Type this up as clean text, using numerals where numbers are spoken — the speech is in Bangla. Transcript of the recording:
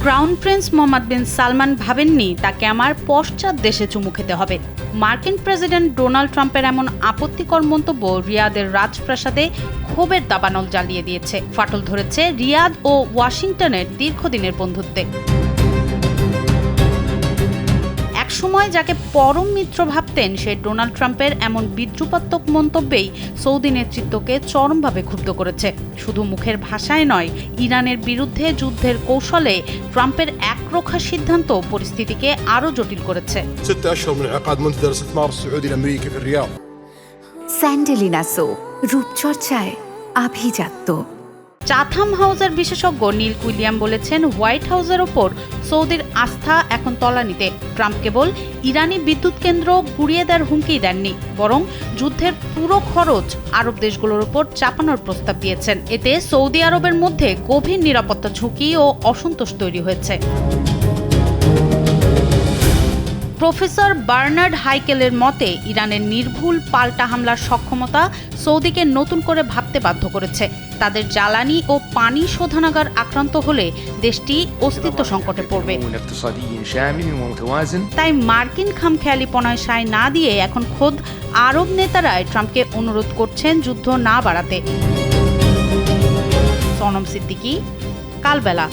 ক্রাউন প্রিন্স মোহাম্মদ বিন সালমান ভাবেননি তাকে আমার পশ্চাৎ দেশে চুমু খেতে হবে। মার্কিন প্রেসিডেন্ট ডোনাল্ড ট্রাম্পের এমন আপত্তিকর মন্তব্য রিয়াদের রাজপ্রাসাদে ক্ষোভের দাবানল জ্বালিয়ে দিয়েছে। ফাটল ধরেছে রিয়াদ ও ওয়াশিংটনের দীর্ঘদিনের বন্ধুত্বে। একসময় যাকে পরম মিত্র ভাবতেন সে ডোনাল্ড ট্রাম্পের এমন বিদ্রুপাত্মক মন্তব্যেই সৌদি নেতৃত্বকে চরমভাবে ক্ষুব্ধ করেছে। শুধু মুখের ভাষায় নয়, ইরানের বিরুদ্ধে যুদ্ধের কৌশলে ট্রাম্পের একরোখা সিদ্ধান্ত পরিস্থিতিকে আরও জটিল করেছে। 6 أشهر من انعقاد منتدى الاستثمار السعودي الأمريكي في الرياض। স্যান্ডেলিনা সো, রূপচর্চায় আভিজাত্য। চাথাম হাউসের বিশেষজ্ঞ নীল উইলিয়াম বলেছেন, হোয়াইট হাউসের ওপর সৌদির আস্থা এখন তলানিতে। ট্রাম্প কেবল ইরানি বিদ্যুৎ কেন্দ্র গুড়িয়ে দেওয়ার হুমকি দেননি, বরং যুদ্ধের পুরো খরচ আরব দেশগুলোর উপর চাপানোর প্রস্তাব দিয়েছেন। এতে সৌদি আরবের মধ্যে গভীর নিরাপত্তা ঝুঁকি ও অসন্তোষ তৈরি হয়েছে। প্রফেসর বার্নার্ড হাইকেলের মতে, ইরানের নির্ভুল পাল্টা হামলার সক্ষমতা সৌদিকে নতুন করে ভাবতে বাধ্য করেছে। তাদের জ্বালানি ও পানি শোধনাগার আক্রান্ত হলে দেশটি অস্তিত্ব সংকটে পড়বে। তাই মার্কিন খামখেয়ালিপনায় সায় না দিয়ে এখন খোদ আরব নেতারাই ট্রাম্পকে অনুরোধ করছেন যুদ্ধ না বাড়াতে। সনম সিদ্দিকী, কালবেলা।